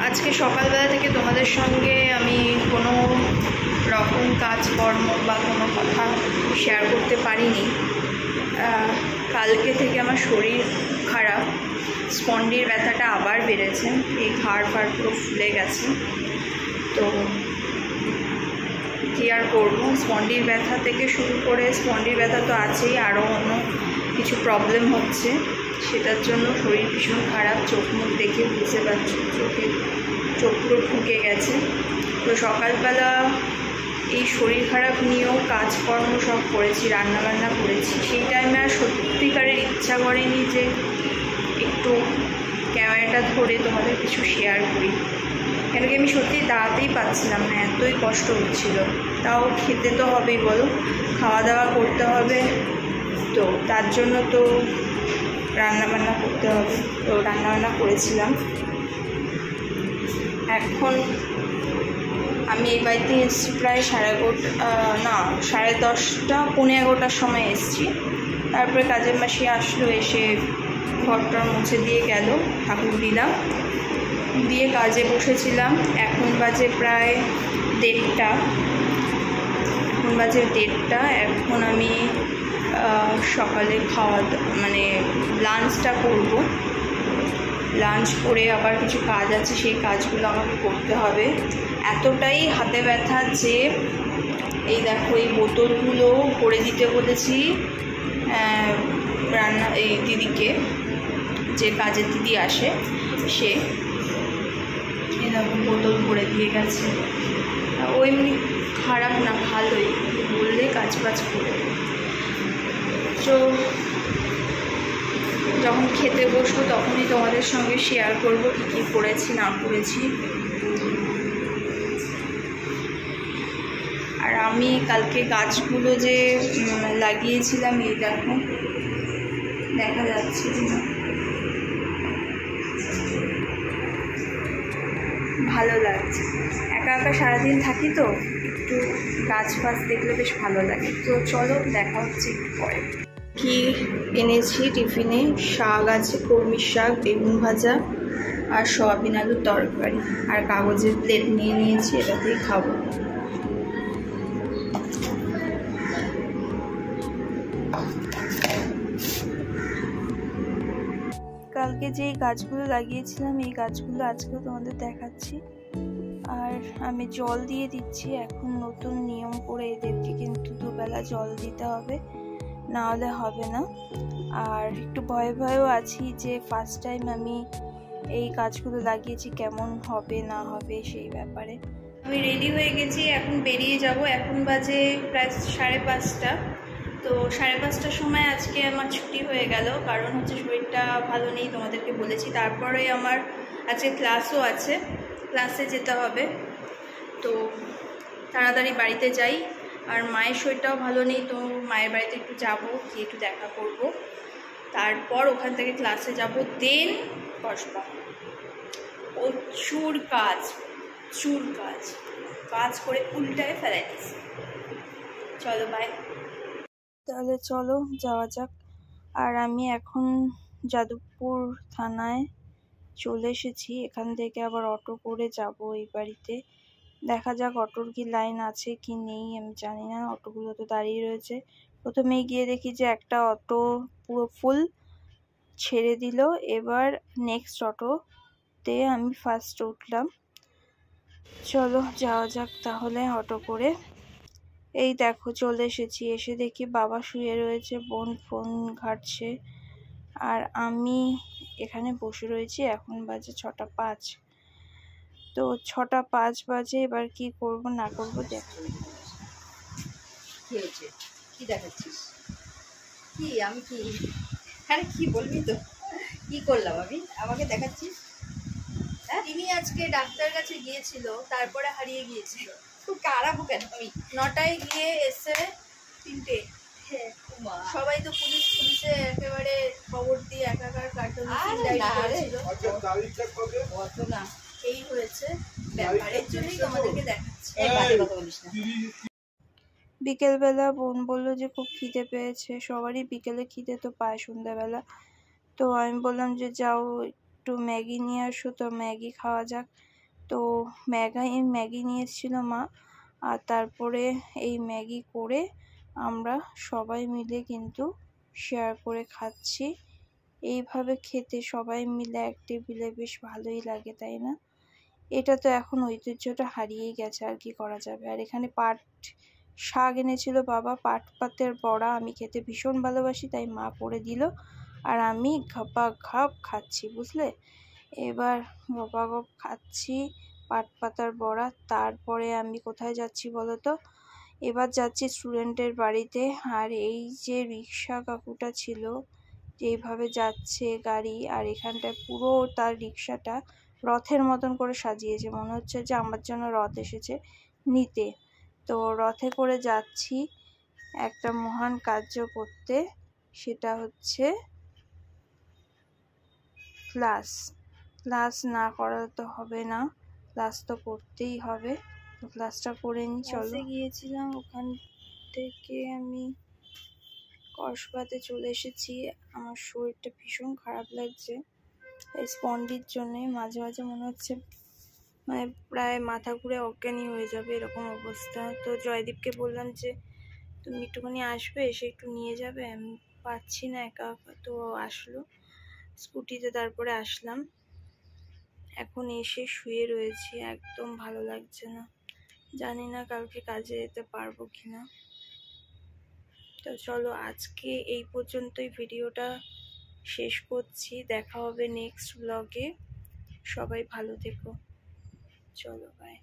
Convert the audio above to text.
আজকে সকালবেলা থেকে তোমাদের সঙ্গে আমি কোনো রকম কাজকর্ম বা কোনো কথা শেয়ার করতে পারিনি। কালকে থেকে আমার শরীর খারাপ, স্পন্ডির ব্যথাটা আবার বেড়েছে, এই ঘাড় পুরো ফুলে গেছে। তো কী আর করবো, স্পন্ডির ব্যথা থেকে শুরু করে, স্পন্ডির ব্যথা তো আছেই, আরও অন্য কিছু প্রবলেম হচ্ছে, সেটার জন্য শরীর ভীষণ খারাপ। চোখ মুখ দেখে বুঝতে পারছি, চোখ পুরো ঢুকে গেছে। তো সকালবেলা এই শরীর খারাপ নিয়েও কাজকর্ম সব করেছি, রান্নাবান্না করেছি। সেই টাইমে আর সত্যিকারের ইচ্ছা করেনি যে একটু ক্যামেরাটা ধরে তোমাদের কিছু শেয়ার করি, কেন কি আমি সত্যি দাঁড়াতেই পাচ্ছিলাম না, এতই কষ্ট হচ্ছিল। তাও খেতে তো হবেই, বলো, খাওয়া দাওয়া করতে হবে, তো তার জন্য তো রান্নাবান্না করতে হবে। তো রান্নাবান্না করেছিলাম। এখন আমি এই বাড়িতে এসেছি প্রায় 10:30 পৌনে 11টার সময় এসেছি। তারপরে কাজের মাসি আসলো, এসে ঘরটার মুছে দিয়ে গেল, ঠাকুর দিলাম, দিয়ে কাজে বসেছিলাম। এখন বাজে প্রায় 1:30। এখন আমি সকালে লাঞ্চটা করব। লাঞ্চ করে আবার কিছু কাজ আছে, সেই কাজগুলো আমাকে করতে হবে। এতটাই হাতে ব্যথা যে এই দেখো, এই বোতলগুলো ভরে দিতে বলেছি এই দিদিকে, যে কাজের দিদি আসে, সে এই দেখো বোতল ভরে দিয়ে গেছে। ও এমনি খারাপ না, ভালোই, বললে কাজ করে। তো যখন খেতে বসবো তখনই তোমাদের সঙ্গে শেয়ার করবো কী কী করেছি না করেছি। আর আমি কালকে গাছগুলো যে লাগিয়েছিলাম, এই দেখো, দেখা যাচ্ছে না, ভালো লাগছে। একা একা সারাদিন থাকি তো, একটু গাছ ফাছ দেখলে বেশ ভালো লাগে। তো চলো, দেখা হচ্ছে একটু পরে। কি এনেছি টিফিনে? শাক আছে, কলমির শাক, বেগুন ভাজা আর সয়াবিন আলুর তরকারি, আর কাগজের প্লেট নিয়ে নিয়েছি, এটাতেই খাবো। কালকে যে গাছগুলো লাগিয়েছিলাম, এই গাছগুলো আজকেও তোমাদের দেখাচ্ছি। আর আমি জল দিয়ে দিচ্ছি। এখন নতুন নিয়ম করে এদেরকে কিন্তু দুবেলা জল দিতে হবে, না হলে হবে না। আর একটু ভয়েও আছি যে ফার্স্ট টাইম আমি এই গাছগুলো লাগিয়েছি, কেমন হবে না হবে সেই ব্যাপারে। আমি রেডি হয়ে গেছি, এখন বেরিয়ে যাব। এখন বাজে প্রায় 5:30। তো 5:30টার সময় আজকে আমার ছুটি হয়ে গেল, কারণ হচ্ছে শরীরটা ভালো নেই, তোমাদেরকে বলেছি। তারপরে আমার আজকে ক্লাসও আছে, ক্লাসে যেতে হবে। তো তাড়াতাড়ি বাড়িতে যাই। আর মায়ের শরীরটাও ভালো নেই, তো মায়ের বাড়িতে একটু যাবো, গিয়ে একটু দেখা করব। তারপর ওখান থেকে ক্লাসে যাব, দেন বসবা। প্রচুর কাজ করে উল্টায় ফেলাই দিয়েছি। চলো, বাই। তাহলে চলো যাওয়া যাক। আর আমি এখন যাদবপুর থানায় চলে এসেছি। এখান থেকে আবার অটো করে যাব এই বাড়িতে। দেখা যাক অটোর কি লাইন আছে কি নেই, আমি জানি না। অটোগুলো তো দাঁড়িয়ে রয়েছে। প্রথমেই গিয়ে দেখি যে একটা অটো পুরো ফুল, ছেড়ে দিল। এবার নেক্সট অটোতে আমি ফার্স্ট উঠলাম। চলো যাওয়া যাক তাহলে অটো করে। এই দেখো চলে এসেছি। এসে দেখি বাবা শুয়ে রয়েছে, বোন ফোন ঘাঁটছে, আর আমি এখানে বসে রয়েছি। এখন বাজে 6:05। তো 6:05 বাজে। এবার কি করব না করব দেখো। কি হয়েছে? কি দেখাচ্ছিস? কি আমি কি? আরে কি বলবি তো? কি করলাম আমি? আমাকে দেখাচ্ছিস? হ্যাঁ, তিনি আজকে ডাক্তার কাছে গিয়েছিল, তারপরে হারিয়ে গিয়েছিল। খুব কারাবো কেন আমি? 9টায় গিয়ে এসে 3টে। সবাই তো পুলিশে একেবারে খবর দিয়ে একাকার কার্টুন না, এই হয়েছে ব্যাপারের জন্যই তোমাদেরকে দেখাচ্ছি। কথা বলিস না। বিকেলবেলা বোন বললো যে খুব খিদে পেয়েছে, সবারই বিকেলে খিদে তো পায় সন্ধ্যাবেলা। তো আমি বললাম যে যাও একটু ম্যাগি নিয়ে আসো, তো ম্যাগি খাওয়া যাক। তো ম্যাগি নিয়ে এসেছিল মা, আর তারপরে এই ম্যাগি করে আমরা সবাই মিলে কিন্তু শেয়ার করে খাচ্ছি। এইভাবে খেতে সবাই মিলে এক টেবিলে বেশ ভালোই লাগে, তাই না? এটা তো এখন ঐতিহ্যটা হারিয়েই গেছে, আর কি করা যাবে। আর এখানে পাট শাক এনেছিল বাবা, পাট পাতের বড়া। আমি খেতে ভীষণ ভালোবাসি, তাই মা করে দিল, আর আমি ঘাপাঘাপ খাচ্ছি, বুঝলে। এবার ঘপাঘপ খাচ্ছি পাট পাতার বড়া। তারপরে আমি কোথায় যাচ্ছি বলো তো? এবার যাচ্ছি স্টুডেন্টের বাড়িতে। আর এই যে রিক্সা কাকুটা ছিল, যেইভাবে যাচ্ছে গাড়ি, আর এখানটায় পুরো তার রিক্সাটা রথের মতন করে সাজিয়েছে, মনে হচ্ছে যে আমার জন্য রথ এসেছে নিতে। তো রথে করে যাচ্ছি একটা মহান কার্য করতে, সেটা হচ্ছে ক্লাস না করা তো হবে না, ক্লাস তো করতেই হবে। তো ক্লাসটা করে নিই, চলো। গিয়েছিলাম, ওখান থেকে আমি কসবাতে চলে এসেছি। আমার শরীরটা ভীষণ খারাপ লাগছে এই স্পন্ডির জন্যে। মাঝে মাঝে মনে হচ্ছে মানে প্রায় মাথা ঘুরে অজ্ঞানী হয়ে যাবে, এরকম অবস্থা। তো জয়দীপকে বললাম যে তুমি একটুখানি আসবে, এসে একটু নিয়ে যাবে, আমি পাচ্ছি না একা একা। তো আসলো স্কুটিতে, তারপরে আসলাম। এখন এসে শুয়ে রয়েছি, একদম ভালো লাগছে না। জানি না কালকে কাজে যেতে পারবো কিনা। তো চলো আজকে এই পর্যন্তই ভিডিওটা শেষ করছি। দেখা হবে নেক্সট ব্লগে। সবাই ভালো থেকো, চলো বাই।